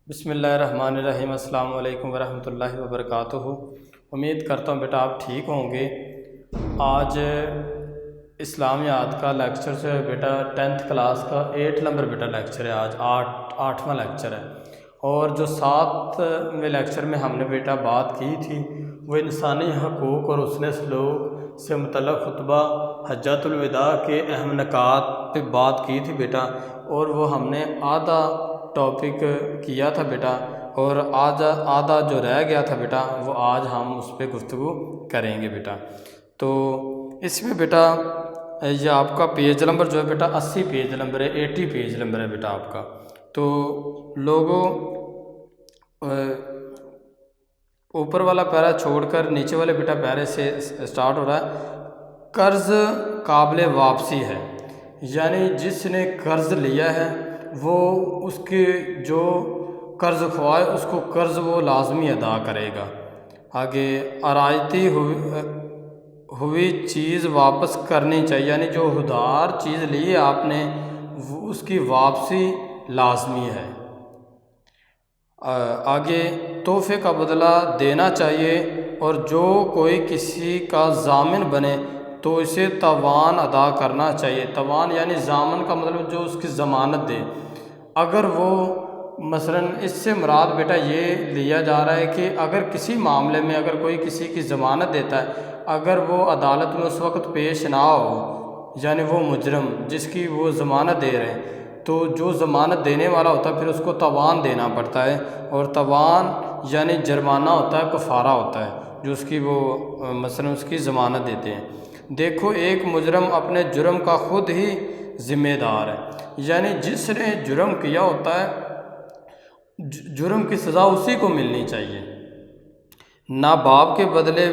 بسم اللہ الرحمن الرحیم۔ السلام علیکم ورحمۃ اللہ وبرکاتہ۔ امید کرتا ہوں بیٹا آپ ٹھیک ہوں گے۔ آج اسلامیات کا لیکچر جو ہے بیٹا 10th کلاس کا 8 نمبر بیٹا لیکچر ہے۔ آج آٹھواں لیکچر ہے، اور جو 7ویں لیکچر میں ہم نے بیٹا بات کی تھی وہ انسانی حقوق اور حسن سلوک سے متعلق خطبہ حجۃ الوداع کے اہم نکات پہ بات کی تھی بیٹا، اور وہ ہم نے آدھا ٹاپک کیا تھا بیٹا، اور آدھا جو رہ گیا تھا بیٹا وہ آج ہم اس پہ گفتگو کریں گے بیٹا۔ تو اس میں بیٹا یہ آپ کا پیج نمبر جو ہے بیٹا 80 پیج نمبر ہے، 80 پیج نمبر ہے بیٹا آپ کا۔ تو لوگوں اوپر والا پیرا چھوڑ کر نیچے والے بیٹا پیرے سے سٹارٹ ہو رہا ہے۔ قرض قابل واپسی ہے، یعنی جس نے قرض لیا ہے وہ اس کے جو قرض خواہ اس کو قرض وہ لازمی ادا کرے گا۔ آگے عراضی ہوئی چیز واپس کرنی چاہیے، یعنی جو ادھار چیز لی ہے آپ نے اس کی واپسی لازمی ہے۔ آگے تحفے کا بدلہ دینا چاہیے، اور جو کوئی کسی کا ضامن بنے تو اسے تاوان ادا کرنا چاہیے۔ تاوان یعنی ضامن کا مطلب جو اس کی ضمانت دے۔ اگر وہ مثلاً اس سے مراد بیٹا یہ لیا جا رہا ہے کہ اگر کسی معاملے میں اگر کوئی کسی کی ضمانت دیتا ہے، اگر وہ عدالت میں اس وقت پیش نہ ہو، یعنی وہ مجرم جس کی وہ ضمانت دے رہے ہیں، تو جو ضمانت دینے والا ہوتا ہے پھر اس کو تاوان دینا پڑتا ہے، اور تاوان یعنی جرمانہ ہوتا ہے، کفارہ ہوتا ہے جو اس کی وہ مثلاً اس کی ضمانت دیتے ہیں۔ دیکھو ایک مجرم اپنے جرم کا خود ہی ذمہ دار ہے، یعنی جس نے جرم کیا ہوتا ہے جرم کی سزا اسی کو ملنی چاہیے، نہ باپ کے بدلے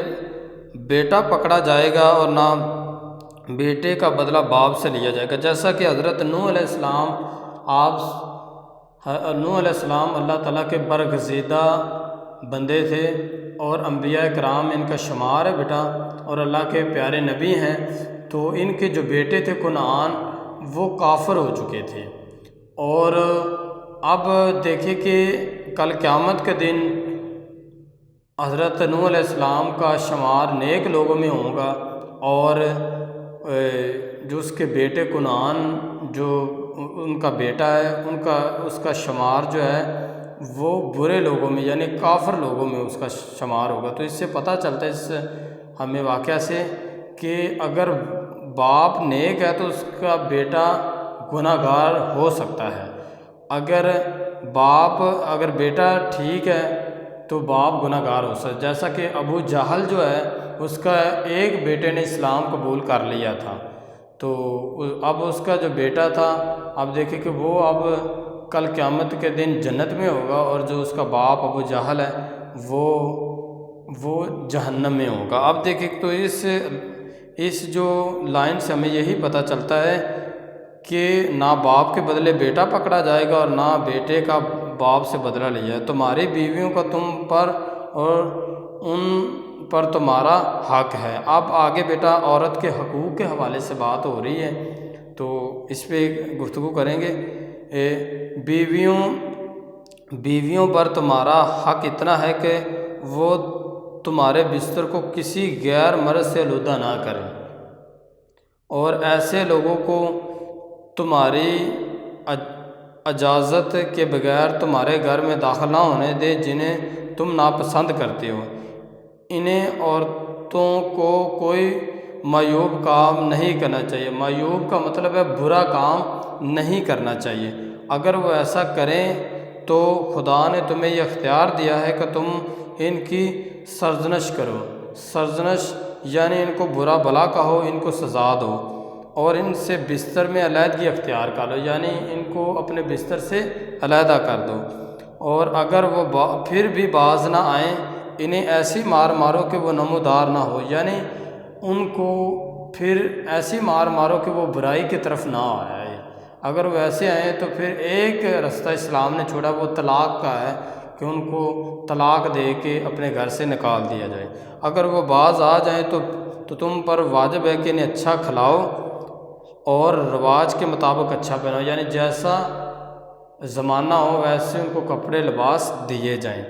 بیٹا پکڑا جائے گا اور نہ بیٹے کا بدلہ باپ سے لیا جائے گا۔ جیسا کہ حضرت نوح علیہ السلام اللہ تعالیٰ کے برگزیدہ بندے تھے، اور انبیاء کرام ان کا شمار ہے بیٹا، اور اللہ کے پیارے نبی ہیں۔ تو ان کے جو بیٹے تھے کنعان وہ کافر ہو چکے تھے، اور اب دیکھیں کہ کل قیامت کے دن حضرت نوح علیہ السلام کا شمار نیک لوگوں میں ہوگا، اور جو اس کے بیٹے کنعان جو ان کا بیٹا ہے اس کا شمار جو ہے وہ برے لوگوں میں یعنی کافر لوگوں میں اس کا شمار ہوگا۔ تو اس سے پتہ چلتا ہے اس ہمیں واقعہ سے کہ اگر باپ نیک ہے تو اس کا بیٹا گناہ گار ہو سکتا ہے، اگر بیٹا ٹھیک ہے تو باپ گناہ گار ہو سکتا ہے۔ جیسا کہ ابو جہل جو ہے اس کا ایک بیٹے نے اسلام قبول کر لیا تھا، تو اب اس کا جو بیٹا تھا اب دیکھیں کہ وہ اب کل قیامت کے دن جنت میں ہوگا، اور جو اس کا باپ ابو جہل ہے وہ جہنم میں ہوگا۔ اب دیکھیں تو اس جو لائن سے ہمیں یہی پتہ چلتا ہے کہ نہ باپ کے بدلے بیٹا پکڑا جائے گا اور نہ بیٹے کا باپ سے بدلہ لیا جائے۔ تمہاری بیویوں کا تم پر اور ان پر تمہارا حق ہے۔ اب آگے بیٹا عورت کے حقوق کے حوالے سے بات ہو رہی ہے، تو اس پہ گفتگو کریں گے۔ بیویوں پر تمہارا حق اتنا ہے کہ وہ تمہارے بستر کو کسی غیر مرد سے آلودہ نہ کریں، اور ایسے لوگوں کو تمہاری اجازت کے بغیر تمہارے گھر میں داخل نہ ہونے دے جنہیں تم ناپسند کرتے ہو۔ انہیں عورتوں کو کوئی معیوب کام نہیں کرنا چاہیے۔ معیوب کا مطلب ہے برا کام نہیں کرنا چاہیے۔ اگر وہ ایسا کریں تو خدا نے تمہیں یہ اختیار دیا ہے کہ تم ان کی سرزنش کرو۔ سرزنش یعنی ان کو برا بھلا کہو، ان کو سزا دو، اور ان سے بستر میں علیحدگی اختیار کر لو، یعنی ان کو اپنے بستر سے علیحدہ کر دو۔ اور اگر وہ پھر بھی باز نہ آئیں انہیں ایسی مار مارو کہ وہ نمودار نہ ہو، یعنی ان کو پھر ایسی مار مارو کہ وہ برائی کی طرف نہ آئے۔ اگر وہ ایسے آئیں تو پھر ایک رستہ اسلام نے چھوڑا وہ طلاق کا ہے کہ ان کو طلاق دے کے اپنے گھر سے نکال دیا جائے۔ اگر وہ باز آ جائیں تو تم پر واجب ہے کہ انہیں اچھا کھلاؤ اور رواج کے مطابق اچھا پہناؤ، یعنی زمانہ ہو ویسے ان کو کپڑے لباس دیے جائیں۔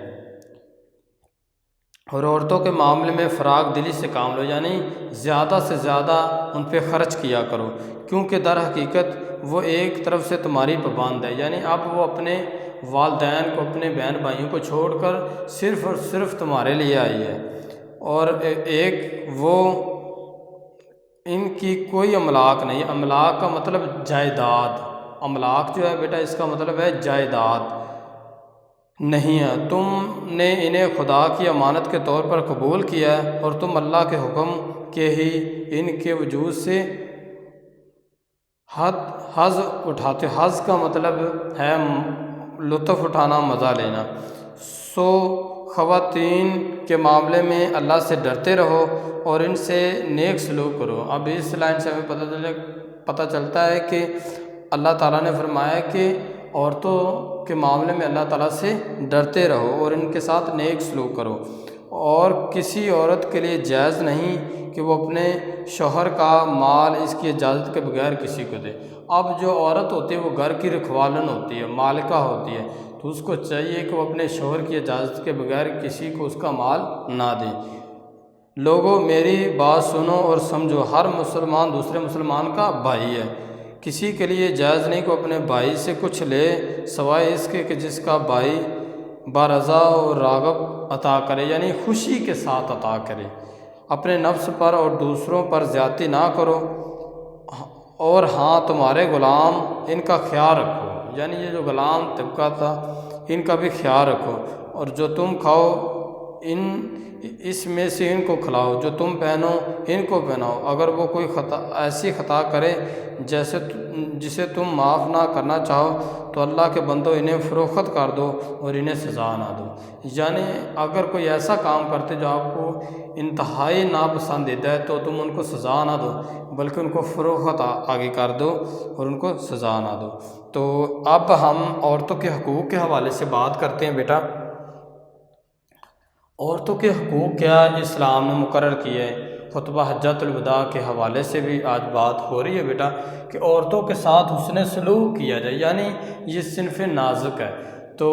اور عورتوں کے معاملے میں فراغ دلی سے کام لو، یعنی زیادہ سے زیادہ ان پہ خرچ کیا کرو، کیونکہ در حقیقت وہ ایک طرف سے تمہاری پابند ہے، یعنی اب وہ اپنے والدین کو، اپنے بہن بھائیوں کو چھوڑ کر صرف اور صرف تمہارے لیے آئی ہے، اور ایک وہ ان کی کوئی املاک نہیں۔ املاک کا مطلب جائیداد، املاک جو ہے بیٹا اس کا مطلب ہے جائیداد نہیں ہے۔ تم نے انہیں خدا کی امانت کے طور پر قبول کیا ہے، اور تم اللہ کے حکم کے ہی ان کے وجود سے حظ اٹھاتے ہو۔ حظ کا مطلب ہے لطف اٹھانا، مزہ لینا۔ سو خواتین کے معاملے میں اللہ سے ڈرتے رہو اور ان سے نیک سلوک کرو۔ اب اس لائن سے ہمیں پتہ چلتا ہے کہ اللہ تعالیٰ نے فرمایا کہ عورتوں کے معاملے میں اللہ تعالیٰ سے ڈرتے رہو اور ان کے ساتھ نیک سلوک کرو، اور کسی عورت کے لیے جائز نہیں کہ وہ اپنے شوہر کا مال اس کی اجازت کے بغیر کسی کو دے۔ اب جو عورت ہوتی ہے وہ گھر کی رکھوالن ہوتی ہے، مالکہ ہوتی ہے، تو اس کو چاہیے کہ وہ اپنے شوہر کی اجازت کے بغیر کسی کو اس کا مال نہ دے۔ لوگوں میری بات سنو اور سمجھو، ہر مسلمان دوسرے مسلمان کا بھائی ہے۔ کسی کے لیے جائز نہیں کہ اپنے بھائی سے کچھ لے سوائے اس کے کہ جس کا بھائی برضا اور راغب عطا کرے، یعنی خوشی کے ساتھ عطا کرے۔ اپنے نفس پر اور دوسروں پر زیادتی نہ کرو، اور ہاں تمہارے غلام ان کا خیال رکھو، یعنی یہ جو غلام طبقہ تھا ان کا بھی خیال رکھو، اور جو تم کھاؤ اس میں سے ان کو کھلاؤ، جو تم پہنو ان کو پہناؤ۔ اگر وہ کوئی ایسی خطا کرے جسے تم معاف نہ کرنا چاہو تو اللہ کے بندو انہیں فروخت کر دو اور انہیں سزا نہ دو۔ یعنی اگر کوئی ایسا کام کرتے جو آپ کو انتہائی ناپسندیدہ ہے تو تم ان کو سزا نہ دو بلکہ ان کو فروخت آگے کر دو اور ان کو سزا نہ دو۔ تو اب ہم عورتوں کے حقوق کے حوالے سے بات کرتے ہیں بیٹا۔ عورتوں کے حقوق کیا اسلام نے مقرر کیے ہیں؟ خطبہ حجۃ الوداع کے حوالے سے بھی آج بات ہو رہی ہے بیٹا کہ عورتوں کے ساتھ حسن سلوک کیا جائے، یعنی یہ صنف نازک ہے۔ تو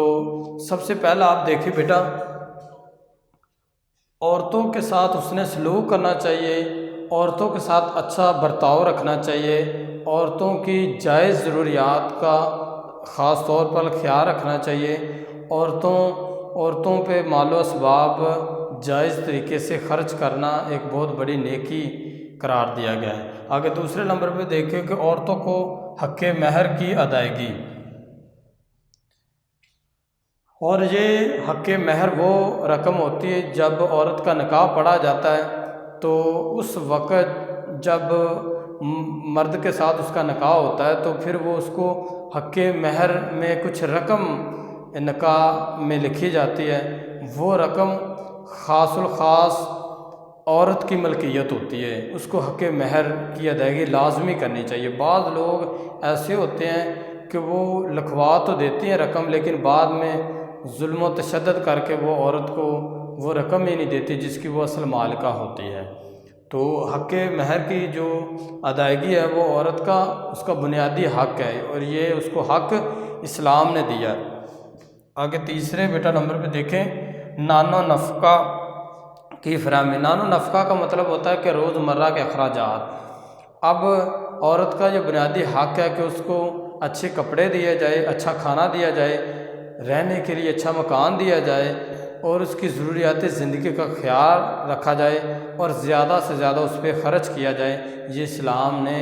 سب سے پہلا آپ دیکھیں بیٹا، عورتوں کے ساتھ حسن سلوک کرنا چاہیے، عورتوں کے ساتھ اچھا برتاؤ رکھنا چاہیے، عورتوں کی جائز ضروریات کا خاص طور پر خیال رکھنا چاہیے، عورتوں پہ مال و اسباب جائز طریقے سے خرچ کرنا ایک بہت بڑی نیکی قرار دیا گیا ہے۔ آگے دوسرے نمبر پہ دیکھیں کہ عورتوں کو حق مہر کی ادائیگی، اور یہ حق مہر وہ رقم ہوتی ہے جب عورت کا نکاح پڑھا جاتا ہے تو اس وقت جب مرد کے ساتھ اس کا نکاح ہوتا ہے تو پھر وہ اس کو حق مہر میں کچھ رقم نکاح میں لکھی جاتی ہے، وہ رقم خاص الخاص عورت کی ملکیت ہوتی ہے، اس کو حق مہر کی ادائیگی لازمی کرنی چاہیے۔ بعض لوگ ایسے ہوتے ہیں کہ وہ لکھوا تو دیتی ہیں رقم، لیکن بعد میں ظلم و تشدد کر کے وہ عورت کو وہ رقم ہی نہیں دیتی جس کی وہ اصل مالکہ ہوتی ہے۔ تو حق مہر کی جو ادائیگی ہے وہ عورت کا اس کا بنیادی حق ہے، اور یہ اس کو حق اسلام نے دیا ہے۔ آگے تیسرے بیٹا نمبر پہ دیکھیں، نان و نفقہ کی فراہمی۔ نان و نفقہ کا مطلب ہوتا ہے کہ روزمرہ کے اخراجات۔ اب عورت کا یہ بنیادی حق ہے کہ اس کو اچھے کپڑے دیے جائے، اچھا کھانا دیا جائے، رہنے کے لیے اچھا مکان دیا جائے، اور اس کی ضروریات زندگی کا خیال رکھا جائے، اور زیادہ سے زیادہ اس پہ خرچ کیا جائے۔ یہ اسلام نے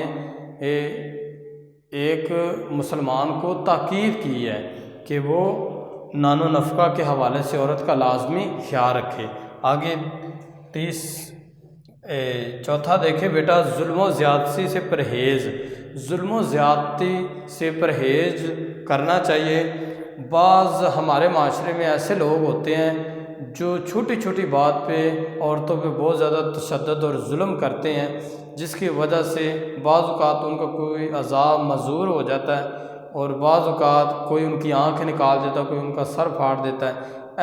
ایک مسلمان کو تاکید کی ہے کہ وہ نان و نفقہ کے حوالے سے عورت کا لازمی خیال رکھے۔ آگے چوتھا دیکھیں بیٹا، ظلم و زیادتی سے پرہیز۔ ظلم و زیادتی سے پرہیز کرنا چاہیے۔ بعض ہمارے معاشرے میں ایسے لوگ ہوتے ہیں جو چھوٹی چھوٹی بات پہ عورتوں پہ بہت زیادہ تشدد اور ظلم کرتے ہیں، جس کی وجہ سے بعض اوقات ان کا کوئی عذاب معذور ہو جاتا ہے، اور بعض اوقات کوئی ان کی آنکھ نکال دیتا ہے، کوئی ان کا سر پھاڑ دیتا ہے۔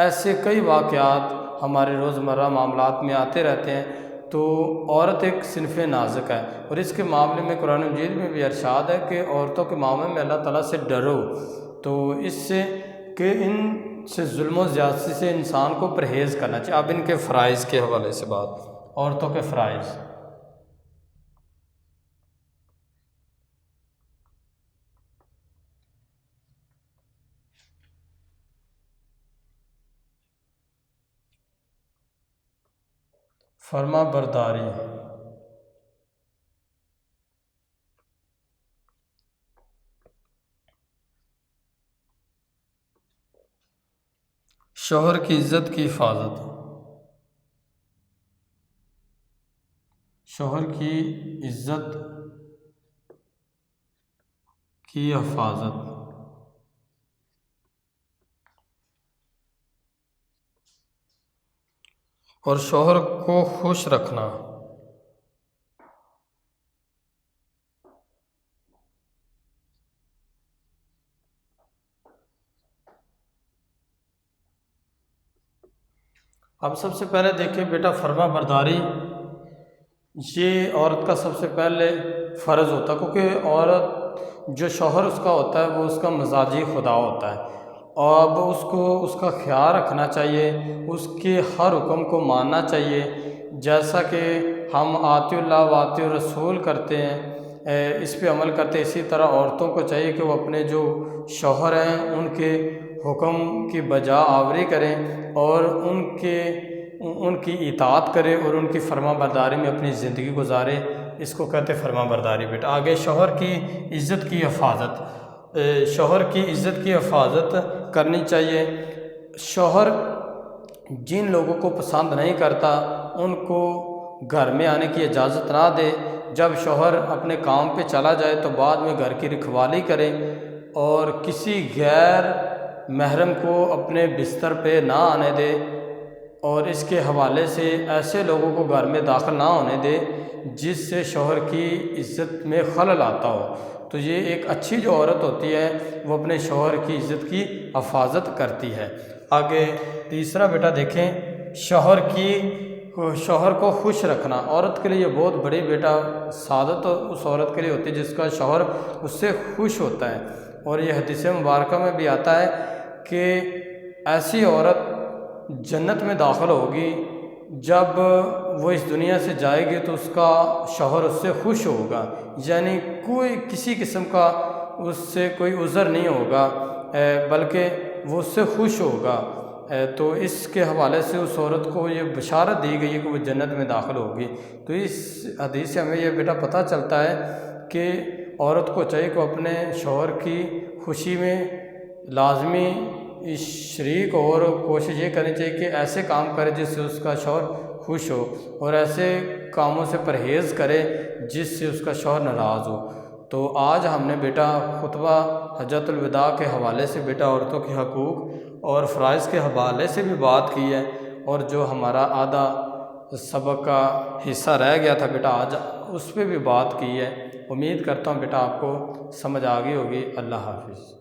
ایسے کئی واقعات ہمارے روزمرہ معاملات میں آتے رہتے ہیں۔ تو عورت ایک صنف نازک ہے، اور اس کے معاملے میں قرآن مجید میں بھی ارشاد ہے کہ عورتوں کے معاملے میں اللہ تعالیٰ سے ڈرو، تو اس سے کہ ان سے ظلم و زیادتی سے انسان کو پرہیز کرنا چاہیے۔ اب ان کے فرائض کے حوالے سے بات، عورتوں کے فرائض۔ فرما برداری، شوہر کی عزت کی حفاظت، شوہر کی عزت کی حفاظت، اور شوہر کو خوش رکھنا، اب سب سے پہلے دیکھیں بیٹا، فرما برداری یہ عورت کا سب سے پہلے فرض ہوتا ہے، کیونکہ عورت جو شوہر اس کا ہوتا ہے وہ اس کا مزاجی خدا ہوتا ہے، اور اب اس کو اس کا خیال رکھنا چاہیے، اس کے ہر حکم کو ماننا چاہیے، جیسا کہ ہم آطیع اللہ و آطیع الرسول کرتے ہیں، اس پہ عمل کرتے ہیں، اسی طرح عورتوں کو چاہیے کہ وہ اپنے جو شوہر ہیں ان کے حکم کی بجا آوری کریں اور ان کی اطاعت کرے اور ان کی فرما برداری میں اپنی زندگی گزارے۔ اس کو کہتے فرما برداری بیٹا۔ آگے شوہر کی عزت کی حفاظت، شوہر کی عزت کی حفاظت کرنی چاہیے۔ شوہر جن لوگوں کو پسند نہیں کرتا ان کو گھر میں آنے کی اجازت نہ دے، جب شوہر اپنے کام پہ چلا جائے تو بعد میں گھر کی رکھوالی کرے، اور کسی غیر محرم کو اپنے بستر پہ نہ آنے دے، اور اس کے حوالے سے ایسے لوگوں کو گھر میں داخل نہ ہونے دے جس سے شوہر کی عزت میں خلل آتا ہو۔ تو یہ ایک اچھی جو عورت ہوتی ہے وہ اپنے شوہر کی عزت کی حفاظت کرتی ہے۔ آگے تیسرا بیٹا دیکھیں، شوہر کو خوش رکھنا۔ عورت کے لیے یہ بہت بڑی بیٹا سعادت اس عورت کے لیے ہوتی ہے جس کا شوہر اس سے خوش ہوتا ہے، اور یہ حدیث مبارکہ میں بھی آتا ہے کہ ایسی عورت جنت میں داخل ہوگی جب وہ اس دنیا سے جائے گی تو اس کا شوہر اس سے خوش ہوگا، یعنی کوئی کسی قسم کا اس سے کوئی عذر نہیں ہوگا، بلکہ وہ اس سے خوش ہوگا۔ تو اس کے حوالے سے اس عورت کو یہ بشارت دی گئی ہے کہ وہ جنت میں داخل ہوگی۔ تو اس حدیث سے ہمیں یہ بیٹا پتہ چلتا ہے کہ عورت کو چاہیے کہ اپنے شوہر کی خوشی میں لازمی شریک ہو، اور کوشش یہ کرنی چاہیے کہ ایسے کام کرے جس سے اس کا شوہر خوش ہو، اور ایسے کاموں سے پرہیز کرے جس سے اس کا شوہر ناراض ہو۔ تو آج ہم نے بیٹا خطبہ حجۃ الوداع کے حوالے سے بیٹا عورتوں کے حقوق اور فرائض کے حوالے سے بھی بات کی ہے، اور جو ہمارا آدھا سبق کا حصہ رہ گیا تھا بیٹا آج اس پہ بھی بات کی ہے۔ امید کرتا ہوں بیٹا آپ کو سمجھ آ گئی ہوگی۔ اللہ حافظ۔